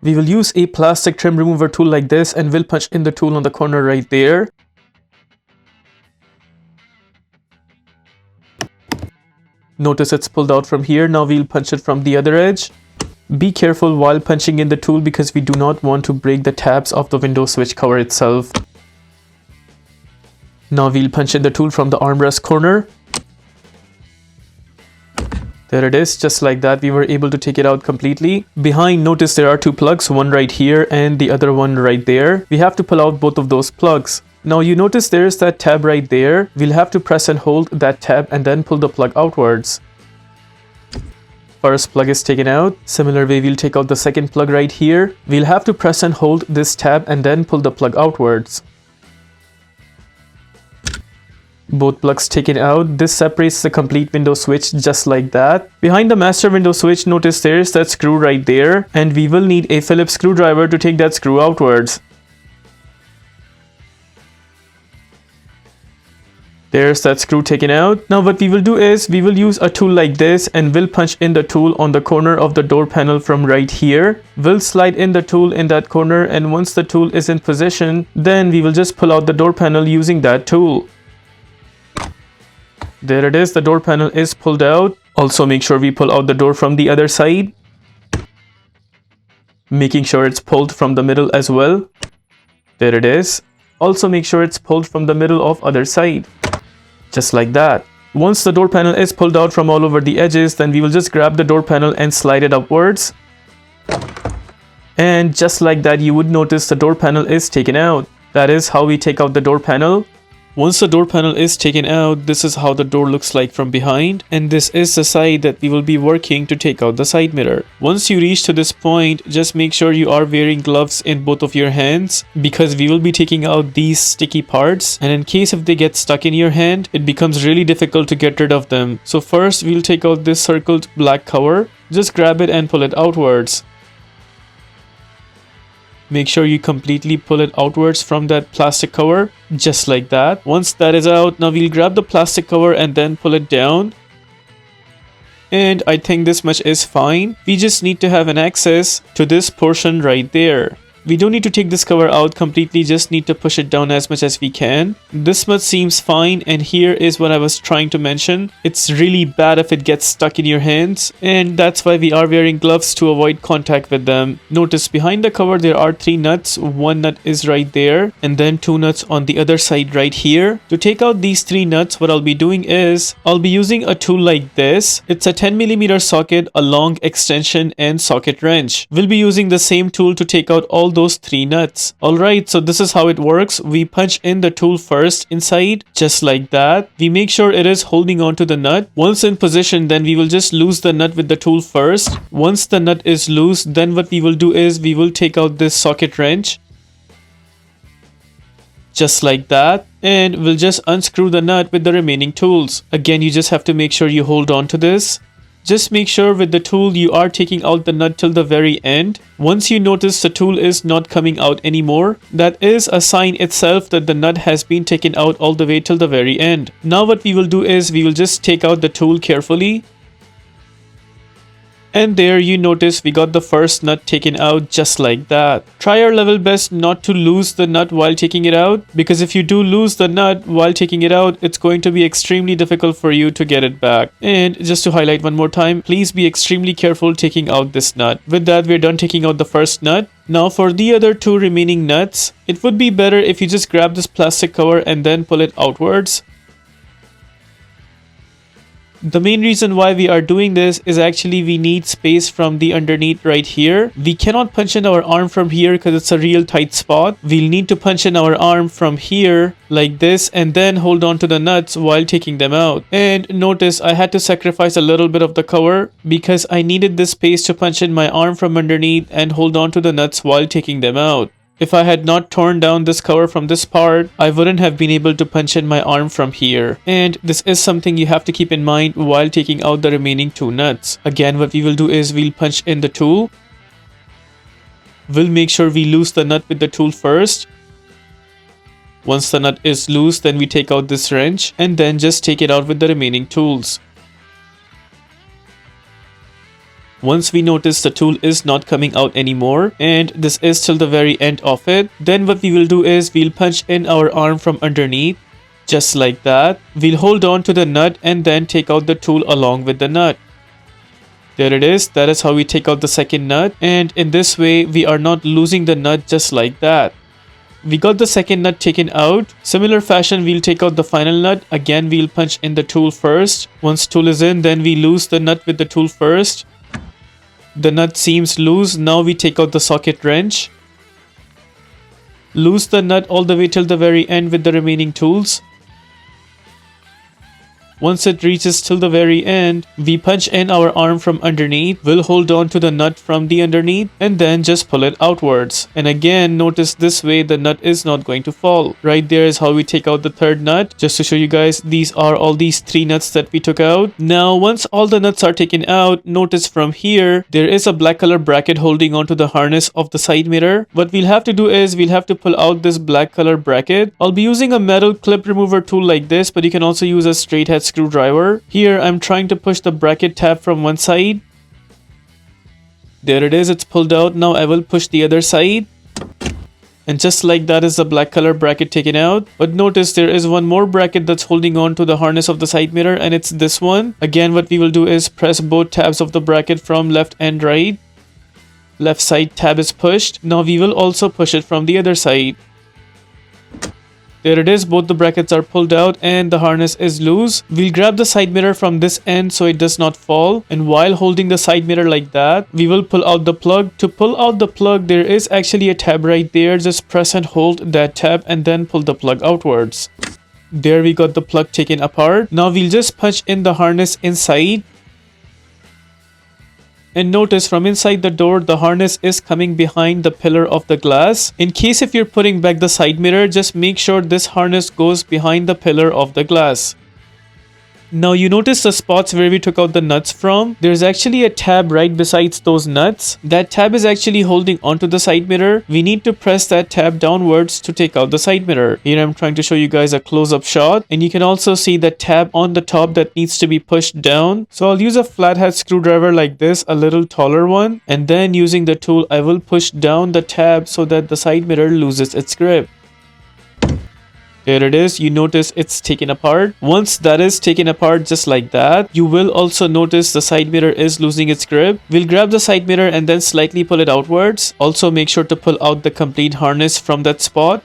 We will use a plastic trim remover tool like this and we'll punch in the tool on the corner right there. Notice it's pulled out from here. Now we'll punch it from the other edge. Be careful while punching in the tool because we do not want to break the tabs of the window switch cover itself. Now we'll punch in the tool from the armrest corner. There it is, just like that. We were able to take it out completely. Behind, notice there are two plugs, one right here and the other one right there. We have to pull out both of those plugs. Now you notice there's that tab right there. We'll have to press and hold that tab and then pull the plug outwards. First plug is taken out. Similar way, we'll take out the second plug right here. We'll have to press and hold this tab and then pull the plug outwards. Both plugs taken out. This separates the complete window switch just like that. Behind the master window switch, notice there's that screw right there, and we will need a Phillips screwdriver to take that screw outwards. There's that screw taken out. Now what we will do is we will use a tool like this and we'll punch in the tool on the corner of the door panel from right here. We'll slide in the tool in that corner, and once the tool is in position, then we will just pull out the door panel using that tool. There it is, the door panel is pulled out. Also make sure we pull out the door from the other side, making sure it's pulled from the middle as well. There it is. Also make sure it's pulled from the middle of other side. Just like that. Once the door panel is pulled out from all over the edges, then we will just grab the door panel and slide it upwards. And just like that, you would notice the door panel is taken out. That is how we take out the door panel. Once the door panel is taken out, this is how the door looks like from behind, and this is the side that we will be working to take out the side mirror. Once you reach to this point, just make sure you are wearing gloves in both of your hands, because we will be taking out these sticky parts, and in case if they get stuck in your hand, it becomes really difficult to get rid of them. So first we'll take out this circled black cover. Just grab it and pull it outwards. Make sure you completely pull it outwards from that plastic cover, just like that. Once that is out, now we'll grab the plastic cover and then pull it down. And I think this much is fine. We just need to have an access to this portion right there. We don't need to take this cover out completely, just need to push it down as much as we can. This much seems fine, and here is what I was trying to mention. It's really bad if it gets stuck in your hands, and that's why we are wearing gloves to avoid contact with them. Notice behind the cover there are 3 nuts. One nut is right there, and then 2 nuts on the other side right here. To take out these 3 nuts, what I'll be doing is I'll be using a tool like this. It's a 10mm socket, a long extension, and socket wrench. We'll be using the same tool to take out all those 3 nuts. Alright, so this is how it works. We punch in the tool first inside, just like that. We make sure it is holding on to the nut. Once in position, then we will just loose the nut with the tool first. Once the nut is loose, then what we will do is we will take out this socket wrench, just like that, and we'll just unscrew the nut with the remaining tools. Again, you just have to make sure you hold on to this. Just make sure with the tool you are taking out the nut till the very end. Once you notice the tool is not coming out anymore, that is a sign itself that the nut has been taken out all the way till the very end. Now what we will do is we will just take out the tool carefully. And there you notice we got the first nut taken out just like that. Try your level best not to lose the nut while taking it out, because if you do lose the nut while taking it out, it's going to be extremely difficult for you to get it back. And just to highlight one more time, please be extremely careful taking out this nut. With that, we're done taking out the first nut. Now for the other 2 remaining nuts, it would be better if you just grab this plastic cover and then pull it outwards. The main reason why we are doing this is actually we need space from the underneath right here. We cannot punch in our arm from here because it's a real tight spot. We'll need to punch in our arm from here like this and then hold on to the nuts while taking them out. And notice I had to sacrifice a little bit of the cover because I needed this space to punch in my arm from underneath and hold on to the nuts while taking them out. If I had not torn down this cover from this part, I wouldn't have been able to punch in my arm from here. And this is something you have to keep in mind while taking out the remaining 2 nuts. Again, what we will do is we'll punch in the tool. We'll make sure we loose the nut with the tool first. Once the nut is loose, then we take out this wrench and then just take it out with the remaining tools. Once we notice the tool is not coming out anymore and this is till the very end of it, then what we will do is we'll punch in our arm from underneath, just like that. We'll hold on to the nut and then take out the tool along with the nut. There it is. That is how we take out the second nut, and in this way we are not losing the nut, just like that. We got the second nut taken out. Similar fashion, we'll take out the final nut. Again, we'll punch in the tool first. Once tool is in, then we loose the nut with the tool first. The nut seems loose. Now we take out the socket wrench. Loose the nut all the way till the very end with the remaining tools. Once it reaches till the very end, we punch in our arm from underneath. We'll hold on to the nut from the underneath and then just pull it outwards. And again, notice this way the nut is not going to fall. Right there is how we take out the third nut. Just to show you guys, these are all these 3 nuts that we took out. Now, once all the nuts are taken out, notice from here, there is a black color bracket holding onto the harness of the side mirror. What we'll have to do is we'll have to pull out this black color bracket. I'll be using a metal clip remover tool like this, but you can also use a straight head screwdriver. Here I'm trying to push the bracket tab from one side. There it is, it's pulled out. Now I will push the other side. And just like that is the black color bracket taken out. But notice there is one more bracket that's holding on to the harness of the side mirror, and it's this one. Again, what we will do is press both tabs of the bracket from left and right. Left side tab is pushed. Now we will also push it from the other side. There it is, both the brackets are pulled out and the harness is loose. We'll grab the side mirror from this end so it does not fall, and while holding the side mirror like that, we will pull out the plug. To pull out the plug, there is actually a tab right there. Just press and hold that tab and then pull the plug outwards. There we got the plug taken apart. Now we'll just punch in the harness inside. And notice from inside the door, the harness is coming behind the pillar of the glass. In case if you're putting back the side mirror, just make sure this harness goes behind the pillar of the glass. Now you notice the spots where we took out the nuts from. There's actually a tab right besides those nuts. That tab is actually holding onto the side mirror. We need to press that tab downwards to take out the side mirror. Here I'm trying to show you guys a close-up shot, and you can also see the tab on the top that needs to be pushed down. So I'll use a flathead screwdriver like this, a little taller one, and then using the tool I will push down the tab so that the side mirror loses its grip. There it is, you notice it's taken apart. Once that is taken apart just like that, you will also notice the side mirror is losing its grip. We'll grab the side mirror and then slightly pull it outwards. Also make sure to pull out the complete harness from that spot.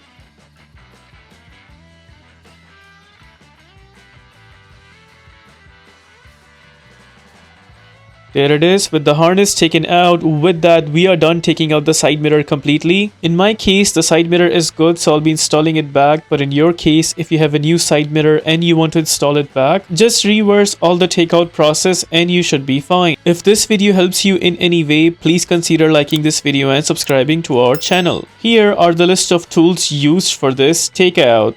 There it is, with the harness taken out. With that, we are done taking out the side mirror completely. In my case, the side mirror is good, so I'll be installing it back. But in your case, if you have a new side mirror and you want to install it back, just reverse all the takeout process and you should be fine. If this video helps you in any way, please consider liking this video and subscribing to our channel. Here are the list of tools used for this takeout.